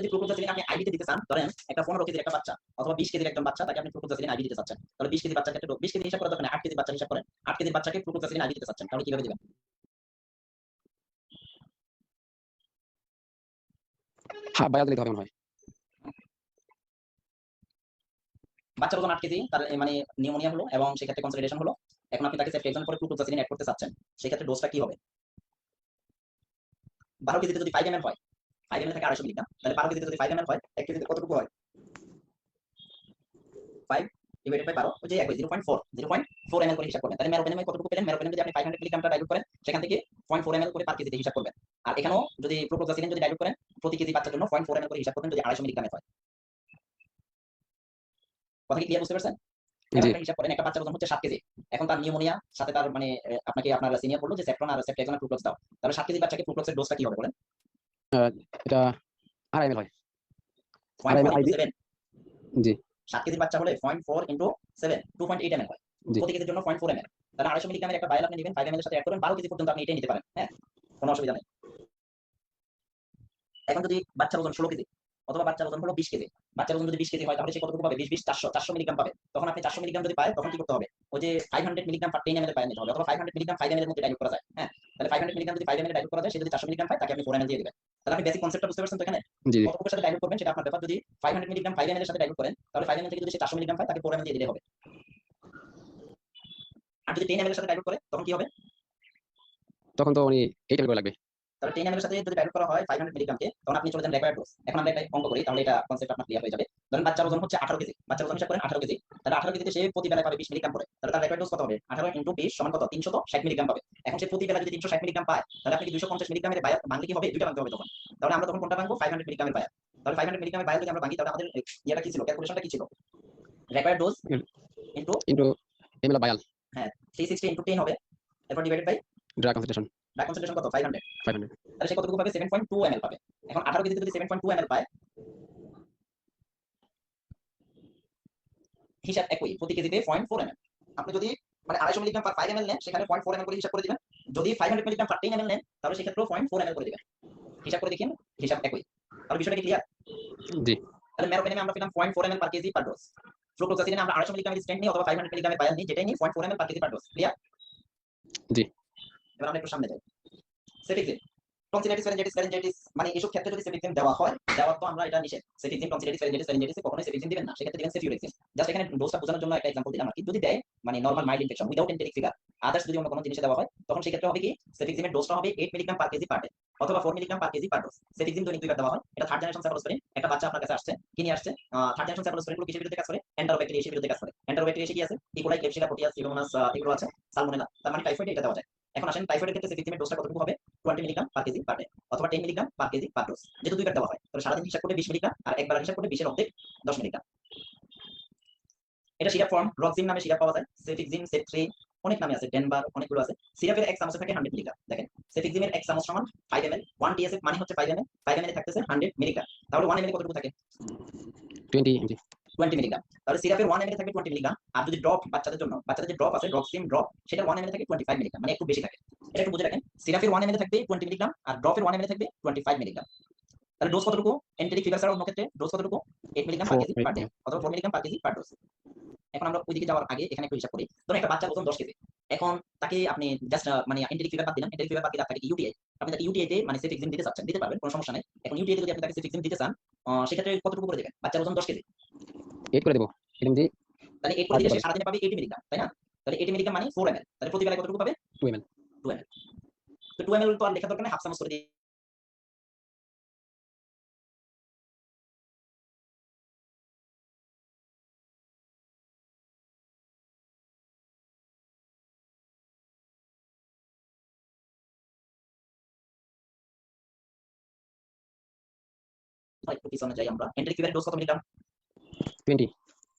যদি ফ্লুক্লোক্সাসিলিন আপনি আইভিতে দিতে চান, ধরেন একটা 15 কেজির একটা বাচ্চা অথবা 20 কেজির একজন বাচ্চা, তাকে আপনি ফ্লুক্লোক্সাসিলিন আইভি দিতে চাচ্ছেন, তাহলে 20 কেজি বাচ্চার ক্ষেত্রে 20 কেজি হিসাব করে দরকার 8 কেজি বাচ্চা হিসাব করেন, 8 কেজির বাচ্চাকে ফ্লুক্লোক্সাসিলিন আইভি দিতে চাচ্ছেন, তাহলে কিভাবে দিবেন? হ্যাঁ বায়াল দিতে হবে মনে হয়। বাচ্চার ওজন 8 কেজি, তার মানে নিউমোনিয়া হলো এবং সেক্ষেত্রে কনসলিডেশন হলো। এখন আপনি তাকে সেফট্রিয়াক্সন করে ফ্লুক্লোক্সাসিলিন অ্যাড করতে চাচ্ছেন, সেক্ষেত্রে ডোজটা কি হবে? 12 কেজিতে যদি 5 ml হয়, 5 ml থেকে 250 মিলিগ্রাম, তাহলে 12 কেজিতে যদি 5 ml হয়, 1 কেজিতে কতটুকু হয়? 5 ডিভাইডেড বাই 12, ওই যে একই 0.4 ml করে হিসাব করবেন। তাহলে মেরোপেনামে কতটুকু পেলেন? মেরোপেনামে যদি আপনি 500 মিলিগ্রামটা ডাইলুট করেন, সেখান থেকে 0.4 ml করে পার কেজিতে হিসাব করবেন। আর এখানেও যদি ফ্লুক্লোক্সাসিলিন যদি ডাইলুট করেন, প্রতি কেজি বাচ্চার জন্য 0.4 ml করে হিসাব করবেন যদি 250 মিলিগ্রামের হয়। কথা কি ক্লিয়ার, বুঝতে পারছেন? এখন জি একটা হিসাব করেন, একটা বাচ্চার ওজন হচ্ছে 7 কেজি, এখন তার নিউমোনিয়া, সাথে তার মানে আপনাকে আপনার সিনিয়র বললো যে সেফট্রন আর সেফট্রিয়াক্সন আর ফ্লুক্লোক্স দাও, তাহলে 7 কেজি বাচ্চাকে ফ্লুক্লোক্সের ডোজটা কি হবে বলেন? এটা 2.5 ml হয়। 2.5 0.4 ml ইনটু আইভি। 7, জি 7 কেজির বাচ্চা হলে 0.4 ইনটু 7, 2.8 ml হয়। জি প্রতি কেজির জন্য 0.4 ml, তাহলে 250 মিলিগ্রামের একটা ভায়াল আপনি নেবেন, 5 ml এর সাথে অ্যাড করবেন, 12 কেজি পর্যন্ত আপনি এটাই নিতে পারেন। হ্যাঁ, কোনো অসুবিধা নেই। এখন যদি বাচ্চার ওজন 16 কেজি অথবা বাচ্চার ওজন হলো 20 কেজি, বাচ্চার ওজন যদি 20 কেজি হয়, তাহলে সে কতটুকু পাবে? 20 20 400 মিলিগ্রাম পাবে। তখন আপনি 400 মিলিগ্রাম যদি পায়, তখন কি করতে হবে? ওই যে 500 মিলিগ্রাম পার 10 ml এর পায় নিতে হবে, অথবা 500 মিলিগ্রাম 5 ml এর মধ্যে ডাইলুট করা যায়। হ্যাঁ, তাহলে 500 মিলিগ্রাম যদি 5 ml এ ডাইলুট করা যায়, সে যদি 400 মিলিগ্রাম পায়, তাকে আপনি 4 ml দিয়ে দিবেন। তাহলে আপনি বেসিক কনসেপ্টটা বুঝতে পারছেন তো? এখানে জি জি কতটুকুর সাথে ডাইলুট করবেন সেটা আপনার ব্যাপার। যদি 500 মিলিগ্রাম 5 ml এর সাথে ডাইলুট করেন, তাহলে 5 ml থেকে যদি সে 400 মিলিগ্রাম পায়, তাকে 4 ml দিয়ে দিলে হবে। আর যদি 10 ml এর সাথে ডাইলুট করে, তখন কি হবে? তখন তো উনি 8 ml করে লাগবে। তাহলে 10 ml এর সাথে যদি ডাইলুট করা হয় 500 মিলিগ্রামকে, তখন আপনি চলে যান রিকোয়ার্ড ডোজ। এখন আমরা একটা অঙ্ক করি, তাহলে এটা কনসেপ্ট আপনার ক্লিয়ার হয়ে যাবে। ধরেন বাচ্চার ওজন হচ্ছে 18 কেজি, বাচ্চার ওজন হিসাব করেন 18 কেজি, তাহলে 18 কেজিতে সে প্রতি বেলায় পাবে 20 মিলিগ্রাম করে, তাহলে তার রিকোয়ার্ড ডোজ কত হবে? 18 ইনটু 20 সমান কত? 360 মিলিগ্রাম পাবে। এখন সে প্রতি বেলা যদি 360 মিলিগ্রাম পায়, তাহলে আপনি কি 250 মিলিগ্রামের বায়াল ভাঙলে কি হবে? দুইটা ভাঙতে হবে তখন। তাহলে আমরা তখন কোনটা ভাঙবো? 500 মিলিগ্রামের বায়াল। তাহলে 500 মিলিগ্রামের বায়াল যদি আমরা ভাঙি, তাহলে আমাদের ইয়েটা কি ছিল? ক্যালকুলেশনটা কি ছিল? Required dose into, into ml vial. হ্যাঁ, 360 ইনটু 10 হবে, এরপর divided by drug concentration drug concentration কত? 500। 500। তাহলে সে কতটুকু পাবে? 7.2 ml পাবে। এখন 18 কেজিতে যদি 7.2 ml পায়, হিসাব একই, প্রতি কেজিতে 0.4 ml। আপনি যদি মানে 250 মিলিগ্রাম পার 5 ml নেন, সেখানে 0.4 ml করে হিসাব করে দিবেন। যদি 500 মিলিগ্রাম পার 10 ml নেন, তাহলে সেক্ষেত্রেও 0.4 ml করে দিবেন। হিসাব করে দেখেন, হিসাব একই। তাহলে বিষয়টা কি ক্লিয়ার? জি তাহলে মেরোপেনামে আমরা পেলাম 0.4 ml পার কেজি পার ডোজ। ফ্লুক্লোক্সাসিলিনে আমরা 250 মিলিগ্রামের স্ট্রেন্থ নিই অথবা 500 মিলিগ্রামের বায়াল নিই, যেটাই নিই 0.4 ml পার কেজি পার ডোজ। ক্লিয়ার? জি এবার আমরা একটু সামনে যাই। সেফিক্সিন, টনসিলাইটিস, ফ্যারিঞ্জাইটিস, ফ্যারিঞ্জাইটিস মানে এইসব ক্ষেত্রে যদি সেফিক্সিন দেওয়া হয়, দেওয়ার তো আমরা এটা নিষেধ। সেফিক্সিন, টনসিলাইটিস, ফ্যারিঞ্জাইটিস, ফ্যারিঞ্জাইটিসে কখনোই সেফিক্সিন দিবেন না, সেক্ষেত্রে দিবেন সেফিউরেক্সিন। জাস্ট এখানে ডোজটা বোঝানোর জন্য একটা এক্সাম্পল দিলাম আর কি। যদি দেয় মানে normal mild infection without enteric figure, others যদি অন্য কোনো জিনিসে দেওয়া হয়, তখন সেক্ষেত্রে হবে কি? সেফিক্সিনের ডোজটা হবে 8 milligram per KG per day অথবা 4 milligram per KG per dose. সেফিক্সিন দৈনিক 2 বার দেওয়া হয়। এটা থার্ড জেনারেশন সেফালোস্পোরিন। একটা বাচ্চা আপনার কাছে আসছে, কি নিয়ে আসছে? থার্ড জেনারেশন সেফালোস্পোরিন গুলো কিসের বিরুদ্ধে কাজ করে? এন্টারোব্যাকটেরিয়াসের বিরুদ্ধে কাজ করে। এন্টারোব্যাকটেরিয়াসে কি আছে? ইকোলাই, ক্লেবসিলা, প্রোটিয়াস, সিউডোমোনাস, এগুলো আছে, সালমোনেলা, তার মানে টাইফয়েডে এটা দেওয়া যায়। এখন আসেন টাইফয়েডের ক্ষেত্রে সেফিক্সিনের ডোজটা কতটুকু হবে? 20 milligram per KG per day অথবা 10 milligram per KG per dose, যেহেতু 2 বার দেওয়া হয়, তাহলে সারাদিন হিসাব করলে 20 মিলিগ্রাম, আর একবার হিসাব করলে 20 এর অর্ধেক 10 মিলিগ্রাম। এটা সিরাপ ফর্ম, রক্সিন নামে সিরাপ পাওয়া যায়, সেফিক্সিন, সেফট্রি, অনেক নামে আছে, ডেনবার, অনেকগুলো আছে। সিরাপের এক চামচে থাকে 100 মিলিগ্রাম। দেখেন, সেফিক্সিনের এক চামচ সমান 5 ml, 1 টিএসএফ মানে হচ্ছে 5 ml, 5 ml এ থাকতেছে 100 মিলিগ্রাম। তাহলে 1 ml এ কতটুকু থাকে? 20 জি 20 মিলিগ্রাম। তাহলে সিরাপের 1 ml এ থাকবে 20 মিলিগ্রাম, আর যদি ড্রপ বাচ্চাদের জন্য, বাচ্চাদের যে ড্রপ আছে রক্সিন ড্রপ, সেটা 1 ml এ থাকে 25 মিলিগ্রাম, মানে একটু বেশি থাকে। এটা একটু বুঝে রাখেন, সিরাপের 1 ml এ থাকবে 20 মিলিগ্রাম আর ড্রপের 1 ml এ থাকবে 25 মিলিগ্রাম। তাহলে ডোজ কতটুকু? এন্টেরিক ফিগার ছাড়া অন্য ক্ষেত্রে ডোজ কতটুকু? 8 মিলিগ্রাম পার 4 কেজি পার ডে অথবা 4 milligram per KG per dose. এখন আমরা ওইদিকে যাওয়ার আগে এখানে একটু হিসাব করি। ধরুন একটা বাচ্চার ওজন 10 কেজি। এখন তাকে আপনি জাস্ট মানে এন্টেরিক ফিগার বাদ দিলাম, এন্টেরিক ফিগার বাদ দিলে আপনাকে ইউটিআই, আপনি তাকে ইউটিআই তে মানে সেফিক্সিন দিতে চাচ্ছেন, দিতে পারবেন, কোনো সমস্যা নাই। এখন ইউটিআই তে যদি আপনি তাকে সেফিক্সিন দিতে চান, সেক্ষেত্রে কতটুকু করে দিবেন? বাচ্চার ওজন 10 কেজি, 8 করে দেব। এরকম জি তাহলে 8 করে আর দিলে দিতে সে পারে সারাদিনে পাবে 80 মিলিগ্রাম, তাই না? তাহলে 80 মিলিগ্রাম মানে 4 ml, তাহলে প্রতি বেলায় কতটুকু পাবে? 2 ml। 2 ml। তো 2 ml তো আর লেখা দরকার নেই, হাফ চামচ করে দিয়ে একটু পিছনে যাই আমরা। এন্টেরিক ফিগারের ডোজ কত মিলিগ্রাম? 20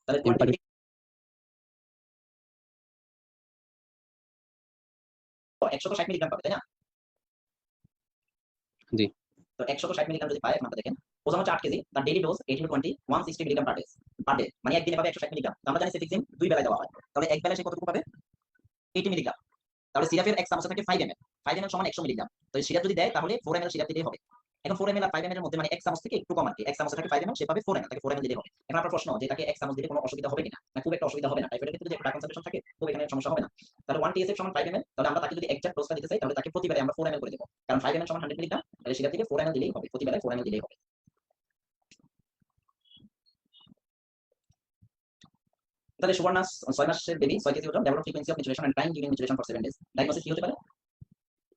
তাহলে ml 20 per মিলিগ্রাম 160 মিলিগ্রাম পাবে, তাই না? জি তো 160 মিলিগ্রাম যদি পায়, এখন আপনারা দেখেন ওজন হচ্ছে 8 কেজি, তার daily dose 8 into 20 160 milligram per day, per day মানে একদিনে পাবে 160 মিলিগ্রাম। তো আমরা জানি সেফিক্সিন 2 বেলায় দেওয়া হয়, তাহলে এক বেলায় সে কতটুকু পাবে? 80 মিলিগ্রাম। তাহলে সিরাপের এক চামচে থাকে 5 ml, 5 ml সমান 100 মিলিগ্রাম। তো সিরাপ যদি দেয়, তাহলে 4 ml সিরাপ দিলেই হবে। এখন 4 ml আর 5 ml এর মধ্যে মানে 1 চামচ থেকে একটু কম আর কি, 1 চামচে থাকে 5 ml, সে পাবে 4 ml, তাকে 4 ml দিলেই হবে। এখন আপনার প্রশ্ন যে তাকে 1 চামচ দিলে কোনো অসুবিধা হবে কিনা, না খুব একটা অসুবিধা হবে না, টাইফয়েডের ক্ষেত্রে যদি একটা কনসেন্ট্রেশন থাকে খুব এখানে সমস্যা হবে না। তাহলে 1 TSH সমান 5 ml, তাহলে আমরা তাকে যদি এক্সাক্ট ডোজটা দিতে চাই তাহলে তাকে প্রতিবারে আমরা 4 ml করে দেব, কারণ 5 ml সমান 100 মিলিগ্রাম, তাহলে সেটা থেকে 4 ml দিলেই হবে, প্রতিবারে 4 ml দিলেই হবে। তাহলে সুবর্ণা 6 মাসের বেবি, 6 কেজি ওজন, develop frequency of micturition and time during micturition for 7 days, diagnosis কি হতে পারে?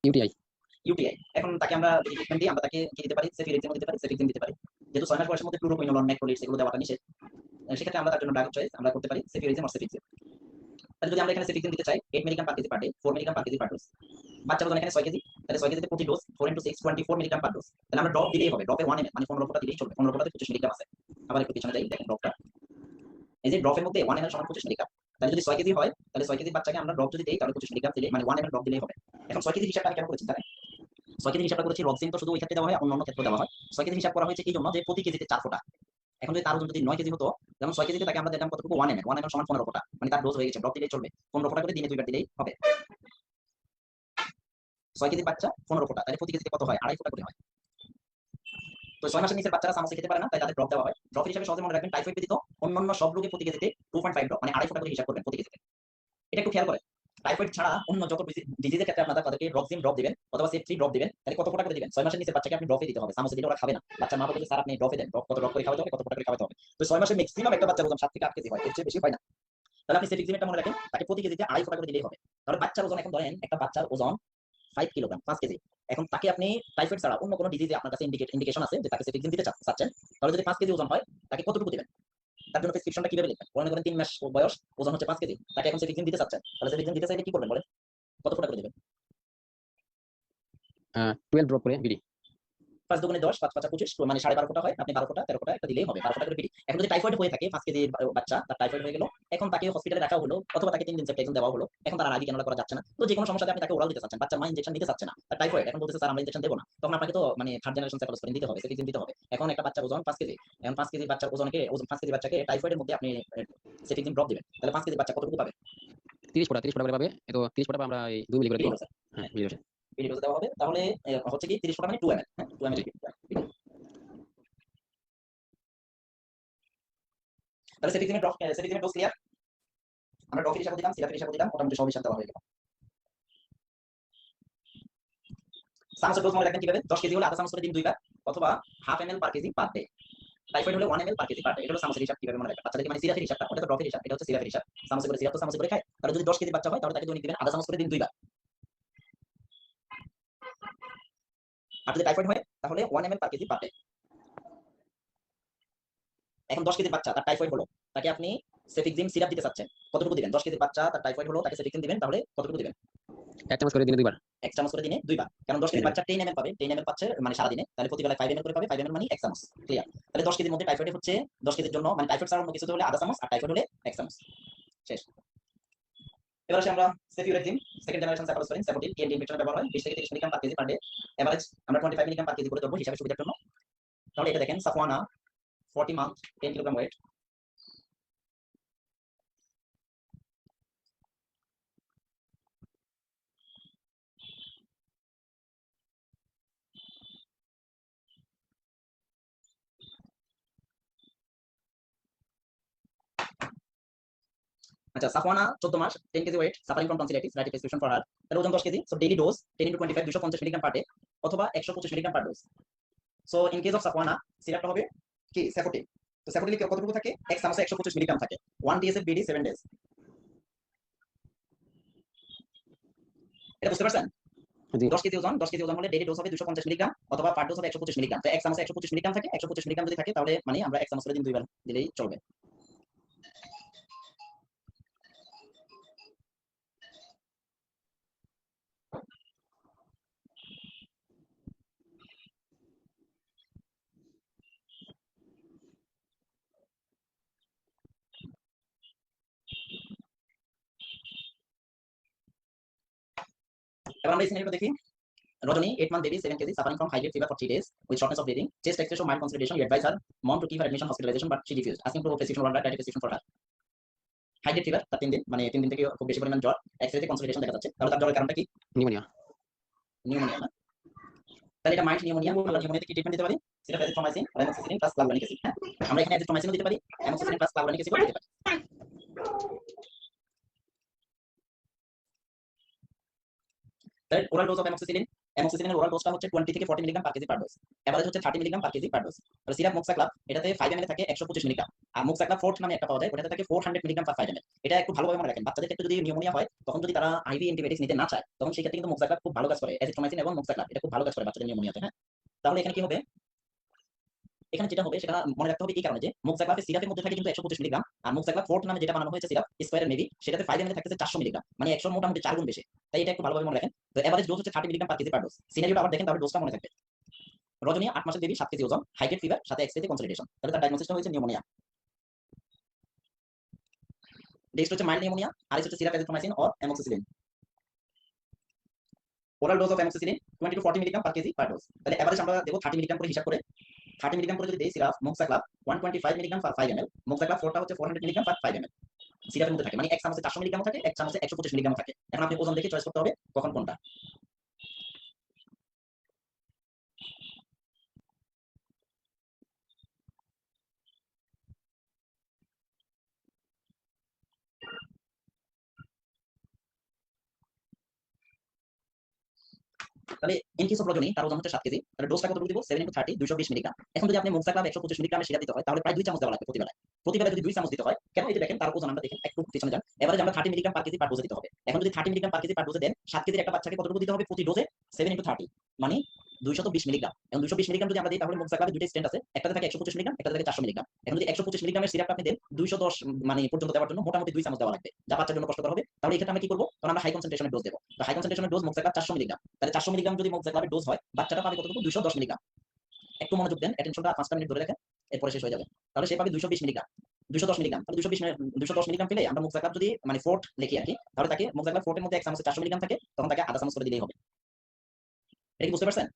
ইউটিআই। ইউটিআই। এখন তাকে আমরা যদি ট্রিটমেন্ট দিই, আমরা তাকে কি দিতে পারি? সেফিউরিকজিন দিতে পারি, সেফিক্সিন দিতে পারি। যেহেতু 6 মাস বয়সের মধ্যে ফ্লুরোকুইনোলন, ম্যাক্রোলিডস এগুলো দেওয়াটা নিষেধ, সেক্ষেত্রে আমরা তার জন্য ড্রাগ চয়েস আমরা করতে পারি সেফিউরিকজিন অর সেফিক্সিন। তাহলে যদি আমরা এখানে সেফিক্সিন দিতে চাই 8 milligram per KG per day, 4 milligram per KG per dose. বাচ্চার ওজন এখানে 6 কেজি, তাহলে 6 কেজিতে প্রতি ডোজ 4 × 6 24 মিলিগ্রাম পার ডোজ। তাহলে আমরা ড্রপ দিলেই হবে, ড্রপের 1 ml মানে 15 ফোঁটা দিলেই চলবে, 15 ফোঁটাতে 25 মিলিগ্রাম আছে। আবার একটু পিছনে যাই, দেখেন ড্রপটা, এই যে ড্রপের মধ্যে 1 ml সমান 25 মিলিগ্রাম। তাহলে যদি 6 কেজি হয়, তাহলে 6 কেজি বাচ্চাকে আমরা ড্রপ যদি দেই তাহলে 25 মিলিগ্রাম দিলে মানে 1 ml ড্রপ দিলেই হবে। এখন 6 কেজি হিসাবটা আমি কেন করেছি জানেন? 6 কেজি হিসাবটা করেছি, রক্সিন তো শুধু ওই ক্ষেত্রে দেওয়া হয়, অন্যান্য ক্ষেত্রে দেওয়া হয়। 6 কেজি হিসাব করা হয়েছে এই জন্য যে প্রতি কেজিতে 4 ফোঁটা। এখন যদি তার ওজন যদি 9 কেজি হতো, যেমন 6 কেজিতে তাকে আমরা দিলাম কতটুকু? 1 ml, 1 ml সমান 15 ফোঁটা, মানে তার ডোজ হয়ে গেছে, ড্রপ দিলেই চলবে। 15 ফোঁটা করে দিনে 2 বার দিলেই হবে। 6 কেজির বাচ্চা 15 ফোঁটা, তাহলে প্রতি কেজিতে কত হয়? 2.5 ফোঁটা করে হয়। তো 6 মাসের নিচের বাচ্চারা চামচে খেতে পারে না, তাই তাদের ড্রপ দেওয়া হয়। ড্রপের হিসাবে সহজে মনে রাখবেন, টাইফয়েড ব্যতীত অন্যান্য সব রোগে প্রতি কেজিতে 2.5 ড্রপ মানে 2.5 ফোঁটা করে হিসাব করবেন প্রতি কেজিতে। এটা একটু খেয়াল করেন। টাইফয়েড ছাড়া অন্য যত ডিজিজের ক্ষেত্রে আপনারা তাদেরকে রক্সিন ড্রপ দিবেন অথবা সেফ 3 ড্রপ দিবেন, তাহলে কত ফোঁটা করে দিবেন? 6 মাসের নিচের বাচ্চাকে আপনি ড্রপে দিতে হবে, চামচে দিলে ওরা খাবে না। বাচ্চার মা বলবে স্যার আপনি ড্রপে দেন, ড্রপ কত ড্রপ করে খাওয়াতে হবে, কত ফোঁটা করে খাওয়াতে হবে। তো 6 মাসে ম্যাক্সিমাম একটা বাচ্চার ওজন 7 থেকে 8 কেজি হয়, এর চেয়ে বেশি হয় না। তাহলে আপনি সেফিক্সিনটা মনে রাখেন, তাকে প্রতি কেজিতে 2.5 ফোঁটা করে দিলেই হবে। তাহলে বাচ্চার ওজন, এখন ধরেন একটা বাচ্চার ওজন 5 কিলোগ্রাম, 5 কেজি। এখন তাকে আপনি টাইফয়েড ছাড়া অন্য কোনো ডিজিজে আপনার কাছে ইন্ডিকেশন আছে যে তাকে সেফিক্সিন দিতে চাচ্ছেন, তাহলে যদি 5 কেজি ওজন হয় তাকে কতটুকু দিবেন? তার জন্য প্রেসক্রিপশনটা কিভাবে লিখবেন? মনে করেন 3 মাস বয়স, ওজন হচ্ছে 5 কেজি, তাকে এখন সেফিক্সিন দিতে চাচ্ছেন, তাহলে সেফিক্সিন দিতে চাইলে কি করবেন বলেন? কত ফোঁটা করে দিবেন? 12 ড্রপ করে বিডি। 5 দুগুণে 10, 5 5 25, মানে 12.5 ফোঁটা হয়, আপনি 12 ফোঁটা 13 ফোঁটা একটা দিলেই হবে, 12 ফোঁটা করে বিডি। এখন যদি টাইফয়েড হয়ে থাকে, 5 কেজির বাচ্চা, তার টাইফয়েড হয়ে গেল, এখন তাকে হসপিটালে রাখা হলো অথবা তাকে 3 দিন সেফটিক্সিন দেওয়া হলো, এখন তার আইভি ক্যানুলা করা যাচ্ছে না, তো যে কোনো সমস্যাতে আপনি তাকে ওরাল দিতে চাচ্ছেন, বাচ্চার মা ইনজেকশন দিতে চাচ্ছে না, তার টাইফয়েড, এখন বলতেছে স্যার আমরা ইনজেকশন দেব না, তখন আপনাকে তো মানে থার্ড জেনারেশন সেফালোস্পোরিন দিতে হবে, সেফটিক্সিন দিতে হবে। এখন একটা বাচ্চার ওজন 5 কেজি, এখন 5 কেজি বাচ্চার ওজন 5 কেজি বাচ্চাকে টাইফয়েডের মধ্যে আপনি সেফটিক্সিন ড্রপ দিবেন, তাহলে 5 কেজি বাচ্চা কতটুকু পাবে? 30 ফোঁটা করে পাবে। তো 30 ফোঁটা আমরা এই 2 মিলি করে বিডি দেব। ডোজ, হ্যাঁ, মিলি ডোজে। বিডি ডোজ দেওয়া হবে। তাহলে হচ্ছে কি 30 ফোঁটা মানে 2 ml, হ্যাঁ 2 ml জি। বিডি। তাহলে সেফটিক্সিনের ড্রপ, সেফটিক্সিনের ডোজ ক্লিয়ার। আমরা ড্রপের হিসাব দিলাম, সিরাপের হিসাব দিলাম, মোটামুটি সব হিসাব দেওয়া হয়ে গেল। চামচের ডোজ মনে রাখবেন কিভাবে? 10 কেজি হলে আধা চামচ করে দিন 2 বার, অথবা হাফ ml পার কেজি পার ডে। টাইফয়েড হলে 1 ml পার কেজি পার ডে। এটা হলো চামচের হিসাব, কিভাবে মনে রাখবেন? বাচ্চাদেরকে মানে সিরাপের হিসাবটা, ওটা তো ড্রপের হিসাব, এটা হচ্ছে সিরাপের হিসাব। চামচে করে সিরাপ তো চামচে করে খায়, তাহলে যদি 10 কেজি বাচ্চা হয় তাহলে তাকে দৈনিক দিবেন আধা চামচ করে দিন 2 বার। আর যদি টাইফয়েড হয় তাহলে 1 ml পার কেজি পার ডে। এখন 10 কেজি বাচ্চা, তার টাইফয়েড হলো, তাকে আপনি সেফিক্সিন সিরাপ দিতে চাচ্ছেন, কতটুকু দিবেন? 10 কেজি বাচ্চা, তার টাইফয়েড হলো, তাকে সেফিক্সিন দিবেন, তাহলে কতটুকু দিবেন? 1 চামচ করে দিনে 2 বার। 1 চামচ করে দিনে 2 বার, কারণ 10 কেজি 10 ml। বাচ্চা 10 ml পাবে, 10 ml পাচ্ছে মানে সারা দিনে, তাহলে প্রতি বেলায় 5 ml করে পাবে, 5 ml মানে 1 চামচ। ক্লিয়ার? তাহলে 10 কেজির মধ্যে টাইফয়েড হচ্ছে, 10 কেজির জন্য মানে টাইফয়েড ছাড়া অন্য কিছু হলে আধা চামচ, আর টাইফয়েড হলে 1 চামচ। শেষ। এবার আসি আমরা সেফিউরেক্সিন, সেকেন্ড জেনারেশন সেফালোস্পোরিন, স্যাপোটিন, টিএনডি ইনফেকশনে ব্যবহার হয়, 20 থেকে 30 milligram per KG per day. Average আমরা 25 মিলিগ্রাম পার কেজি করে ধরবো হিসাবে সুবিধার জন্য। তাহলে এটা দেখেন, সাফওয়ানা 40 মান্থ 10 কিলোগ্রাম ওয়েট। আচ্ছা, সাফওয়ানা 14 মাস 10 KG weight, suffering from tonsillitis, write prescription for her. তাহলে ওজন 10 KG, so daily dose 10 × 25 250 milligram per day, অথবা 125 milligram per dose. So in case of Safwana সিরাপটা হবে কি? স্যাপোটিন। তো স্যাপোটিন কতটুকু থাকে? 1 চামচে 125 মিলিগ্রাম থাকে, 1 TSF বিডি 7 ডেজ। এটা বুঝতে পারছেন? জি। 10 কেজি ওজন, 10 কেজি ওজন হলে ডেইলি ডোজ হবে 250 মিলিগ্রাম, অথবা পার ডোজ হবে 125 মিলিগ্রাম। তো 1 চামচে 125 মিলিগ্রাম থাকে, 125 মিলিগ্রাম যদি থাকে তাহলে মানে আমরা 1 চামচ করে দিন 2 বার দিলেই চলবে। এবার আমরা এই সিনারিওটা দেখি। Rajani, 8 month baby, 7 kg, suffering from high grade fever for 3 days with shortness of breathing, chest x-ray show mild consolidation. You advise her mom to keep her admission hospitalization, but she refused, asking for prescription order, dietary prescription for her. High grade fever, তার 3 দিন মানে 3 দিন থেকে খুব বেশি পরিমাণ জ্বর, এক্সরেতে consolidation দেখা যাচ্ছে, তাহলে তার জ্বরের কারণটা কি? নিউমোনিয়া। নিউমোনিয়া না? তাহলে এটা মাইল্ড নিউমোনিয়া। আমরা নিউমোনিয়াতে কি ট্রিটমেন্ট দিতে পারি? সেটা এজিথ্রোমাইসিন আর অ্যামোক্সিসিলিন প্লাস ক্লাভুলানিক অ্যাসিড। হ্যাঁ, আমরা এখানে এজিথ্রোমাইসিনও দিতে পারি, অ্যামোক্সিসিলিন প্লাস ক্লাভুলানিক অ্যাসিডও দিতে পারি। তাহলে ওরাল ডোজ অফ অ্যামোক্সিসিলিন, অ্যামোক্সিসিলিনের ওরাল ডোজটা হচ্ছে 20 থেকে 40 milligram per KG per dose. Average হচ্ছে 30 milligram per KG per dose. তাহলে সিরাপ মোক্সাক্লাভ এটাতে 5 ml থাকে 125 মিলিগ্রাম, আর মোক্সাক্লাভ ফোর্ট নামে একটা পাওয়া যায়, ওটাতে থাকে 400 মিলিগ্রাম পার 5 ml। এটা একটু ভালোভাবে মনে রাখেন, বাচ্চাদের ক্ষেত্রে যদি নিউমোনিয়া হয় তখন যদি তারা আইভি অ্যান্টিবায়োটিক্স নিতে না চায় তখন সেই ক্ষেত্রে কিন্তু মোক্সাক্লাভ খুব ভালো কাজ করে। এজিথ্রোমাইসিন এবং মোক্সাক্লাভ এটা খুব ভালো কাজ করে বাচ্চাদের নিউমোনিয়াতে। হ্যাঁ, তাহলে এখানে কি হবে? এখানে যেটা হবে সেটা মনে রাখতে হবে এই কারণে যে মোক্সাক্লাভের সিরাপের মধ্যে থাকে কিন্তু 125 মিলিগ্রাম, আর মোক্সাক্লাভ ফোর্ট নামে যেটা বানানো হয়েছে সিরাপ স্কয়ারের মেবি, সেটাতে 5 ml থাকতেছে 400 মিলিগ্রাম, মানে 100 মোটামুটি 4 গুণ বেশি। তাই এটা একটু ভালোভাবে মনে রাখেন। তো এভারেজ ডোজ হচ্ছে 30 milligram per KG per dose. সিনারিওটা আবার দেখেন তাহলে ডোজটা মনে থাকবে। রজনী 8 মাসের বেবি, 7 কেজি ওজন, হাই গ্রেড ফিভার, সাথে এক্সরেতে কনসলিডেশন। তাহলে তার ডায়াগনোসিসটা হয়েছে নিউমোনিয়া। নেক্সট হচ্ছে মাইল্ড নিউমোনিয়া, আর হচ্ছে syrup azithromycin or amoxicillin. Oral dose of amoxicillin 20 to 40 milligram per KG per dose. তাহলে এভারেজ আমরা দেব 30 মিলিগ্রাম করে হিসাব করে। 30 মিলিগ্রাম করে যদি দেই সিরাপ মোক্সাক্লাভ 125 মিলিগ্রাম পার 5 ml, মোক্সাক্লাভ ফোরটা হচ্ছে 400 মিলিগ্রাম পার 5 ml। সিরাপের মধ্যে থাকে মানে এক চামচে 400 মিলিগ্রাম থাকে, এক চামচে 125 মিলিগ্রাম থাকে। এখন আপনি ওজন দেখে চয়েস করতে হবে কখন কোনটা। তাহলে ইন কেস অফ রজনী তার ওজন হচ্ছে 7 কেজি, তাহলে ডোজটা কতটুকু দিব? 7 × 30 220 মিলিগ্রাম। এখন যদি আপনি মোক্সাক্লাভ 125 মিলিগ্রামের সিরাপ দিতে হয় তাহলে প্রায় 2 চামচ দেওয়া লাগবে প্রতিবেলায়। প্রতিবেলায় যদি 2 চামচ দিতে হয়, কেন এই যে দেখেন তার ওজন আমরা দেখেন একটু পিছনে যান। এবারে আমরা 30 মিলিগ্রাম পার কেজি পার ডোজে দিতে হবে। এখন যদি 30 মিলিগ্রাম পার কেজি পার ডোজে দেন, 7 কেজির একটা বাচ্চাকে কতটুকু দিতে হবে প্রতি ডোজে? 7 × 30 মানে 220 মিলিগ্রাম। এখন 220 মিলিগ্রাম যদি আমরা দিই তাহলে মোক্সাক্লাভে দুইটা স্ট্রেন্থ আছে, একটাতে থাকে 125 মিলিগ্রাম, একটাতে থাকে 400 মিলিগ্রাম। এখন যদি 125 মিলিগ্রামের সিরাপ আপনি দেন 210 মানে পর্যন্ত দেওয়ার জন্য মোটামুটি 2 চামচ দেওয়া লাগবে, যা বাচ্চার জন্য কষ্টকর হবে। তাহলে এই ক্ষেত্রে আমরা কি করব? তখন আমরা হাই কনসেন্ট্রেশনের ডোজ দেব। তো হাই কনসেন্ট্রেশনের ডোজ মোক্সাক্লাভ 400 মিলিগ্রাম। তাহলে 400 মিলিগ্রাম যদি মোক্সাক্লাভের ডোজ হয়, বাচ্চাটা পাবে কতটুকু? 210 মিলিগ্রাম। একটু মনোযোগ দেন, অ্যাটেনশনটা 5টা মিনিট ধরে রাখেন, এরপরে শেষ হয়ে যাবে। তাহলে সে পাবে 220 মিলিগ্রাম, 210 মিলিগ্রাম। তাহলে 210 মিলিগ্রাম পেলে আমরা মোক্সাক্লাভ যদি মানে ফোর্ট লিখি আর কি, তাহলে তাকে মোক্সাক্লাভ ফোর্টের মধ্যে এক চামচে 400 মিলিগ্রাম থাকে, তখন তাকে আধা চামচ করে দিলেই হবে। এটা কি বুঝতে পারছেন?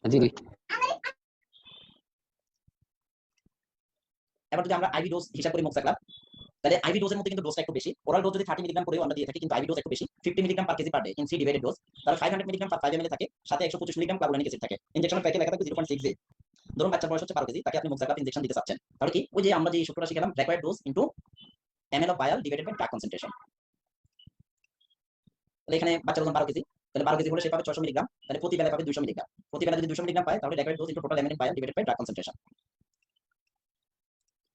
জি জি। এবার যদি আমরা আইভি ডোজ হিসাব করি মোক্সাক্লাভ, তাহলে আইভি ডোজের মধ্যে কিন্তু ডোজটা একটু বেশি। ওরাল ডোজ যদি 30 মিলিগ্রাম করেও আমরা দিয়ে থাকি, কিন্তু আইভি ডোজ একটু বেশি, 50 milligram per KG per day in 3 divided dose. তাহলে 500 মিলিগ্রাম পার 5 ml থাকে, সাথে 125 মিলিগ্রাম ক্লাভুলানিক অ্যাসিড থাকে। ইনজেকশনের প্যাকে লেখা থাকবে 0.6 জি। ধরুন বাচ্চার বয়স হচ্ছে 12 কেজি, তাকে আপনি মোক্সাক্লাভ ইনজেকশন দিতে চাচ্ছেন, তাহলে কি ওই যে আমরা যে সূত্রটা শিখালাম, required dose into ml of vial divided by drug concentration. তাহলে এখানে বাচ্চার ওজন 12 কেজি, তাহলে 12 কেজি হলে সে পাবে 600 মিলিগ্রাম, তাহলে প্রতি বেলায় পাবে 200 মিলিগ্রাম। প্রতি বেলায় যদি 200 মিলিগ্রাম পায় তাহলে required dose into total ml vial divided by drug concentration.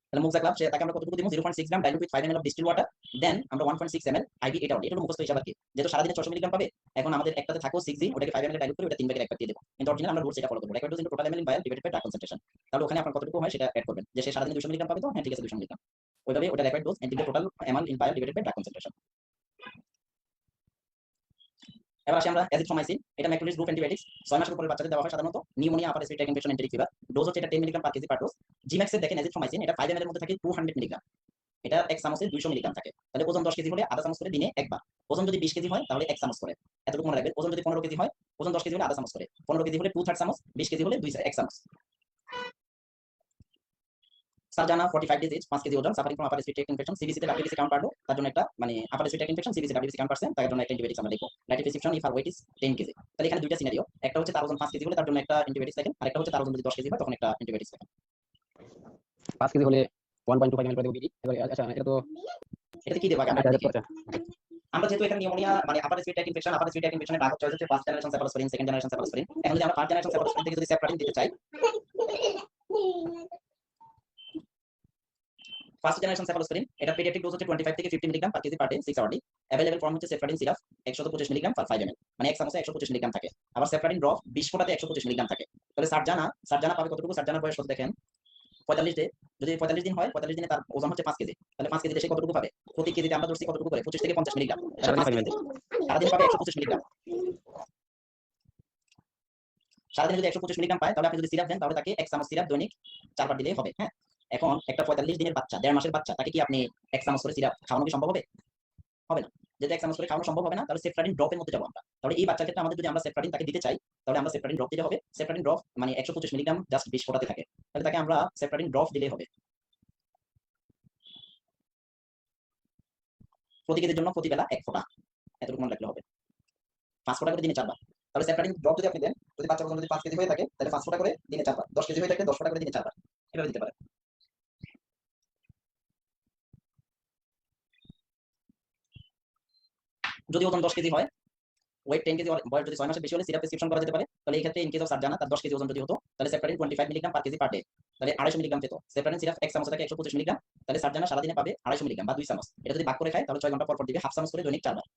তাহলে মোক্সাক্লাভ সে তাকে আমরা কতটুকু দিব? 0.6 gram dilute with 5 ml of distil water, then আমরা 1.6 ml আইভি। এটা হলো মুখস্থ হিসাব আর কি, যেহেতু সারাদিনে 600 মিলিগ্রাম পাবে। এখন আমাদের একটাতে থাকো 6 জি, ওটাকে 5 ml ডাইলুট করে ওটা 3 ভাগের 1 ভাগ দিয়ে দেব। কিন্তু অরিজিনাল আমরা রুলস এটা ফলো করব, required dose into total ml vial divided by drug concentration. তাহলে ওখানে আপনার কতটুকু হয় সেটা এড করবেন, যে সে সারাদিনে 200 মিলিগ্রাম পাবে, তো হ্যাঁ ঠিক আছে 200 মিলিগ্রাম। ওইভাবে ওটা required dose into total ml in vial divided by drug concentration. এবার আসি আমরা এজিথ্রোমাইসিন। এটা ম্যাক্রোলিস গ্রুপ অ্যান্টিবায়োটিক্স, 6 মাসের উপরে বাচ্চাদের দেওয়া হয় সাধারণত নিউমোনিয়া, আপার respiratory infection, enteric fever. Dose হচ্ছে এটা 10 milligram per KG per dose. জিম্যাক্স এর দেখেন এজিথ্রোমাইসিন এটা 5 ml এর মধ্যে থাকে 200 মিলিগ্রাম। এটা এক চামচে 200 মিলিগ্রাম থাকে। তাহলে ওজন 10 কেজি হলে আধা চামচ করে দিনে একবার। ওজন যদি 20 কেজি হয় তাহলে এক চামচ করে। এতটুকু মনে রাখবেন। ওজন যদি 15 কেজি হয়, ওজন 10 কেজি হলে আধা চামচ করে, 15 কেজি হলে 2/3 চামচ, 20 কেজি হলে 1 চামচ। সারজানা 45 ডিজিজ, 5 কেজি ওজন, suffering from upper respiratory infection, CBC তে ডাব্লিউবিসি কাউন্ট বাড়লো, তার জন্য একটা মানে upper respiratory infection, CBC WBC count percent, তার জন্য একটা অ্যান্টিবায়োটিক্স আমরা লিখবো। Right prescription if her weight is 10 KG. তাহলে এখানে দুইটা সিনারিও, একটা হচ্ছে তার ওজন 5 কেজি হলে তার জন্য একটা অ্যান্টিবায়োটিক্স লেখেন, আরেকটা হচ্ছে তার ওজন যদি 10 কেজি হয় তখন একটা অ্যান্টিবায়োটিক্স লেখেন। 5 কেজি হলে 1.25 ml করে দেব বিডি। এবারে আচ্ছা এটা তো এটাতে কি দেবো আগে আমরা আচ্ছা একটু আচ্ছা দেখি। আচ্ছা। আমরা যেহেতু এখানে নিউমোনিয়া মানে upper respiratory infection, upper respiratory ইনফেকশনের ভাগ হচ্ছে first generation cephalosporin, second generation cephalosporin. এখন যদি আমরা ফার্স্ট জেনারেশন সেফালোস্পোরিন থেকে যদি সেফ্রাডিন দিতে চাই, ফার্স্ট জেনারেশন সেফালোস্পোরিন এটা পেডিয়াট্রিক ডোজ হচ্ছে 25 থেকে 50 milligram per KG per day 6 hourly. Available form হচ্ছে cephradine syrup 125 milligram per 5 ml, মানে এক চামচে 125 মিলিগ্রাম থাকে। আবার সেফ্রাডিন ড্রপ 20 ফোঁটাতে 125 মিলিগ্রাম থাকে। তাহলে সার্জানা পাবে কতটুকু? সার্জানার বয়স কত দেখেন, 45 ডে। যদি 45 দিন হয়, 45 দিনে তার ওজন হচ্ছে 5 কেজি, তাহলে 5 কেজিতে সে কতটুকু পাবে? প্রতি কেজিতে আমরা ধরছি কতটুকু করে? 25 থেকে 50 মিলিগ্রাম। তাহলে সারাদিন 5 5 ml। কেজিতে সারাদিনে পাবে 125 মিলিগ্রাম। সারাদিনে যদি 125 মিলিগ্রাম পায় তাহলে আপনি যদি সিরাপ দেন তাহলে তাকে এক চামচ সিরাপ দৈনিক 4 বার দিলেই হবে। হ্যাঁ, এখন একটা 45 দিনের বাচ্চা, 1.5 মাসের বাচ্চা, তাকে কি আপনি এক চামচ করে সিরাপ খাওয়ানো কি সম্ভব হবে? হবে না। যেহেতু এক চামচ করে খাওয়ানো সম্ভব হবে না, তাহলে সেফ্রাডিন ড্রপের মধ্যে যাবো আমরা। তাহলে এই বাচ্চার ক্ষেত্রে আমাদের যদি আমরা সেফ্রাডিন তাকে দিতে চাই, তাহলে আমরা সেফ্রাডিন ড্রপ দিতে হবে। সেফ্রাডিন ড্রপ মানে 125 মিলিগ্রাম জাস্ট 20 ফোঁটাতে থাকে, তাহলে তাকে আমরা সেফ্রাডিন ড্রপ দিলেই হবে। প্রতি কেজির জন্য প্রতি বেলা 1 ফোঁটা, এতটুকু মনে রাখলে হবে। 5 ফোঁটা করে দিনে 4 বার। তাহলে সেপারেটিং ড্রপ যদি আপনি দেন, যদি বাচ্চার ওজন যদি 5 কেজি হয়ে থাকে তাহলে 5 ফোঁটা করে দিনে 4 বার, 10 কেজি হয়ে থাকলে 10 ফোঁটা করে দিনে 4 বার, এভাবে দিতে পারেন। যদি ওজন 10 কেজি হয়, ওয়েট 10 কেজি, বয়স যদি 6 মাসের বেশি হলে সিরাপ প্রেসক্রিপশন করা যেতে পারে। তাহলে এই ক্ষেত্রে ইন কেস অফ সার্জানা তার 10 কেজি ওজন যদি হতো, তাহলে সেপারেটিন 25 milligram per KG per day, তাহলে 250 মিলিগ্রাম পেতো। সেপারেটিন সিরাপ এক চামচ থাকে 125 মিলিগ্রাম, তাহলে সার্জানা সারাদিনে পাবে 250 মিলিগ্রাম বা 2 চামচ। এটা যদি ভাগ করে খায় তাহলে 6 ঘন্টা পর পর দিবে হাফ চামচ করে দৈনিক 4 বার।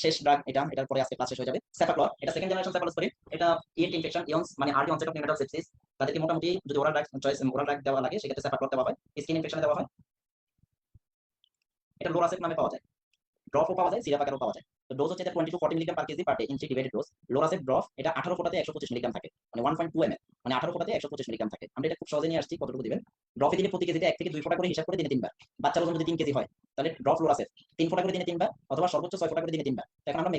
শেষ ড্রাগ এটা, এটার পরে আজকে ক্লাস শেষ হয়ে যাবে। সেফাক্লর, এটা সেকেন্ড জেনারেশন সেফালোস্পোরিন। এটা ইএনটি ইনফেকশন, ইয়ন্স মানে early onset of neonatal sepsis, তাদেরকে মোটামুটি যদি oral drug choice, oral drug দেওয়া লাগে সেক্ষেত্রে সেফাক্লর দেওয়া হয়। স্কিন ইনফেকশনে দেওয়া হয়। এটা লোরাসেপ নামে পাওয়া যায়, ড্রপও পাওয়া যায়, সিরাপ আকারেও পাওয়া যায়। তো ডোজ হচ্ছে এটা 20 to 40 milligram per KG per day in 3 divided dose. লোরাসেপ ড্রপ এটা 18 ফোঁটাতে 125 মিলিগ্রাম থাকে, মানে 1.2 ml, মানে 18 ফোঁটাতে 125 মিলিগ্রাম থাকে। আমরা এটা খুব সহজে নিয়ে আসছি কতটুকু দিবেন। ড্রপে দিলে প্রতি কেজিতে 1 থেকে 2 ফোঁটা করে হিসাব করে দিনে 3 বার। বাচ্চার ওজন যদি 3 কেজি হয় তাহলে ড্রপ লোরাসেপ 3 ফোঁটা করে দিনে 3 বার, অথবা সর্বোচ্চ 6 ফোঁটা করে দিনে 3 বার। এখন আমরা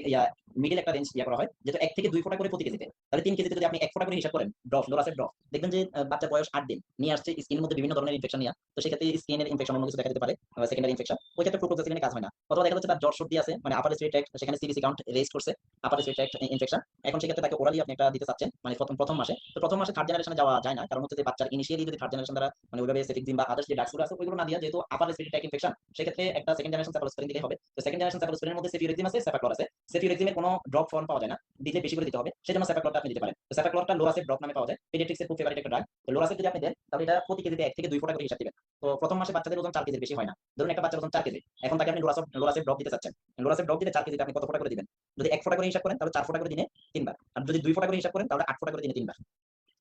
মিডিল একটা রেঞ্জ করা হয়, যেহেতু 1 থেকে 2 ফোঁটা করে প্রতি কেজিতে, তাহলে 3 কেজিতে যদি আপনি 1 ফোঁটা করে হিসাব করেন ড্রপ, লোরাসেপ ড্রপ, দেখবেন যে বাচ্চার বয়স 8 দিন নিয়ে আসছে স্কিনের মধ্যে বিভিন্ন ধরনের ইনফেকশন নিয়ে। তো সেক্ষেত্রে স্কিনের ইনফেকশন অন্য কিছু দেখা যেতে পারে, সেকেন্ডারি ইনফেকশন, ওই ক্ষেত্রে ফ্লুক্লোক্সাসিলিনে কাজ হয় না। অথবা দেখা যাচ্ছে তার জ্বর সর্দি আছে, মানে আপার রেসপিরেটরি ট্র্যাক্ট, সেখানে সিবিসি কাউন্ট রেজ করছে, আপার রেসপিরেটরি ট্র্যাক্ট ইনফেকশন। এখন সেক্ষেত্রে তাকে ওরালি আপনি একটা দিতে চাচ্ছেন, মানে প্রথম মাসে। তো প্রথম মাসে থার্ড জেনারেশনে যাওয়া যায় না, কারণ হচ্ছে যে বাচ্চার ইনিশিয়ালি যদি থার্ড জেনারেশন দ্বারা মানে ওইভাবে সেফিক্সিম বা আদার্স যে ড্রাগসগুলো আছে ওইগুলো না দিয়ে, যেহেতু আপার রেসপিরেটরি ট্র্যাক্ট ইনফেকশন, সেক্ষেত্রে একটা সেকেন্ড জেনারেশন সেফালোস্পোরিন দিলে হবে। তো সেকেন্ড জেনারেশন সেফালোস্পোরিনের মধ্যে সেফিউরেক্সিম আছে, সেফাক্লর আছে। সেফিউরেক্সিমের কোনো ড্রপ ফর্ম পাওয়া যায় না, দিলে বেশি করে দিতে হবে, সেজন্য সেফাক্লরটা আপনি দিতে পারেন। তো সেফাক্লরটা লোরাসেপ ড্রপ নামে পাওয়া যায়, পেডিয়াট্রিক্সের খুব ফেভারিট একটা ড্রাগ। তো লোরাসেপ যদি আপনি দেন তাহলে এটা প্রতি কেজিতে 1 থেকে 2 ফোঁটা করে হিসাব দিবেন। তো প্রথম মাসে বাচ্চাদের ওজন 4 কেজির বেশি হয় না। ধরুন একটা বাচ্চার ওজন 4 কেজি, এখন তাকে আপনি লোরাসেপ ড্রপ দিতে চাচ্ছেন। লোরাসেপ ড্রপ দিলে 4 কেজিতে আপনি কত ফোঁটা করে দিবেন? যদি 1 ফোঁটা করে হিসাব করেন তাহলে 4 ফোঁটা করে দিনে 3 বার। আর যদি 2 ফোঁটা করে হিসাব করেন তাহলে 8 ফোঁটা করে দিনে 3 বার।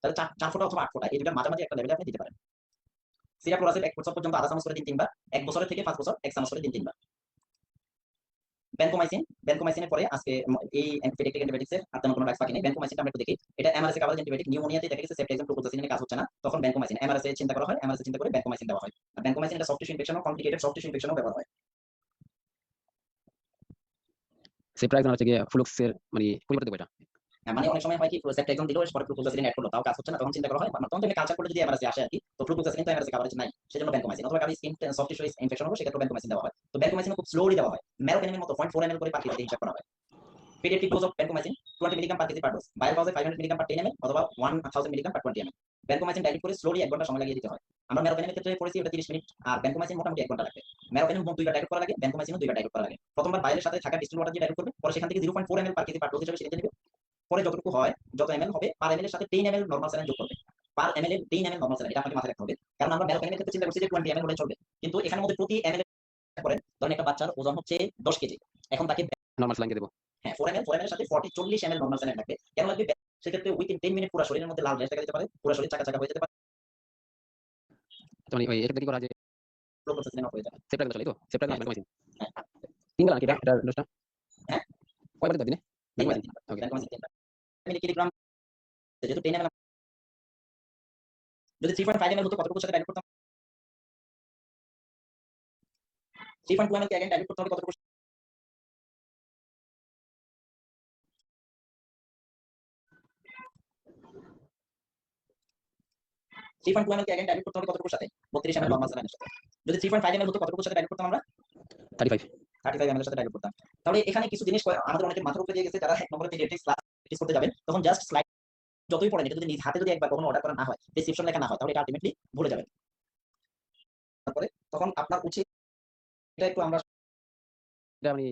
তাহলে 4 ফোঁটা অথবা 8 ফোঁটা, এই দুটার মাঝামাঝি একটা লেভেলে আপনি দিতে পারেন। সিরাপ লোরাসেপ 1 বছর পর্যন্ত আধা চামচ করে দিন 3 বার, 1 বছরের থেকে 5 বছর 1 চামচ করে দিন 3 বার। ব্যানকোমাইসিনের পরে আজকে এই পেডিয়াট্রিক অ্যান্টিবায়োটিক্সের আর তেমন কোনো ড্রাগস বাকি নেই। ব্যানকোমাইসিনটা আমরা একটু দেখি। এটা এমআরএসএ কাভারেজ অ্যান্টিবায়োটিক। নিউমোনিয়াতে দেখা গেছে সেফটিজম ফ্লুক্লোক্সাসিলিনে কাজ হচ্ছে না, তখন ব্যানকোমাইসিন এমআরএসএ চিন্তা করা হয়, এমআরএসএ চিন্তা করে ব্যানকোমাইসিন দেওয়া হয়। আর ব্যানকোমাইসিন এটা সফট টিস্যু ইনফেকশন ও কমপ্লিকেটেড সফট টিস্যু ইনফেকশনও ব্যবহার হয়। সেপ্রাইজন হচ্ছে গিয়ে ফ্লুক্সের মানে পরিবর্তে বইটা। মানে অনেক সময় হয় কি সেফটিজম দিলেও পরে ফ্লুক্লোক্সাসিলিন এড করলো তাও কাজ হচ্ছে না, তখন চিন্তা করা হয় তখন তুমি কালচার করলে যদি এমআরএসএ আসে আর কি, তো ফ্লুক্লোক্সাসিলিন তো এমআরএসএ কাভারেজ নাই, সেজন্য ব্যানকোমাইসিন। অথবা কারো স্কিন সফট টিস্যু ইনফেকশন হলো সেক্ষেত্রে ব্যানকোমাইসিন দেওয়া হয়। তো ব্যানকোমাইসিন খুব স্লোলি দেওয়া হয়, মেরোপেনিমের মতো 0.4 ml করে পার কেজিতে হিসাব করা হয়। Pediatric dose of vancomycin 20 milligram per KG per dose, বাইরে পাওয়া যায় 500 মিলিগ্রাম পার 10 ml অথবা 1000 milligram per 20 ml। Vancomycin dilute করে স্লোলি 1 ঘন্টা সময় লাগিয়ে দিতে হয়। আমরা মেরোপেনিমের ক্ষেত্রে করেছি ওটা 30 মিনিট, আর ভ্যানকোমাইসিন মোটামুটি 1 ঘন্টা লাগবে। মেরোপেনিম 2বার ডাইলুট করা লাগে, ভ্যানকোমাইসিনও 2বার ডাইলুট করা লাগে। প্রথমবার বাইরের সাথে থাকা ডিস্টিল ওয়াটার দিয়ে ডাইলুট করবে, পরে সেখান থেকে 0.4 ml পার কেজি পার ডোজ হিসেবে সেটা নেবে। পরে যতটুকু হয় যত এমএল হবে পার এমএল এর সাথে 10 ml নরমাল স্যালাইন যোগ করবে। পার এমএল এর 10 ml নরমাল স্যালাইন, এটা আপনাকে মাথায় রাখতে হবে, কারণ আমরা মেরোপেনিমের ক্ষেত্রে চিন্তা করছি যে 20 ml হলে চলবে, কিন্তু এখানের মধ্যে প্রতি এমএল করেন। ধরেন একটা বাচ্চার ওজন হচ্ছে 10 কেজি, এখন তাকে নরমাল স্যালাইন দেব। হ্যাঁ 4 ml এর সাথে 40 ml নরমাল স্যালাইন লাগবে। কেন লাগবে? সেক্ষেত্রে উইথিন 10 মিনিট পুরো শরীরের মধ্যে লাল রেশ দেখা যেতে পারে, পুরো শরীর চাকা চাকা হয়ে যেতে পারে, মানে ওই এটা কি করা যায়? ফ্লুক্লোক্সাসিলিন অফ হয়ে যাবে। সেপ্রাইজন চলে তো? সেপ্রাইজন হ্যাঁ ভ্যানকোমাইসিন হ্যাঁ 3 বেলা নাকি এটা ডোজটা? হ্যাঁ কয়বার দিতে দিনে? 3 বার ভ্যানকোমাইসিন। 3 বার ওকে। ভ্যানকোমাইসিন 3 বার মিলিগ্রাম, যেহেতু 10 ml যদি 3.5 ml হতো কতটুকুর সাথে ডাইলুট করতাম? 3.2 ml কে अगेन ডাইলুট করতে হবে কতটুকু? 3.2 ml কে अगेन ডাইলুট করতে হবে কতটুকুর সাথে? 32 ml নরমাল স্যালাইনের সাথে। যদি 3.5 ml হতো কতটুকুর সাথে ডাইলুট করতাম আমরা? 35। 35 ml এর সাথে ডাইলুট করতাম। তাহলে এখানে কিছু জিনিস আমাদের অনেকের মাথার উপরে দিয়ে গেছে, যারা 1 নম্বরে পেডিয়াট্রিক্স ক্লাস প্র্যাকটিস করতে যাবেন তখন জাস্ট স্লাইড যতই পড়েন এটা যদি নিজ হাতে যদি একবার কখনো অর্ডার করা না হয়, প্রেসক্রিপশন লেখা না হয়, তাহলে এটা আলটিমেটলি ভুলে যাবেন। তারপরে তখন আপনার উচিত এটা একটু আমরা এটা মানে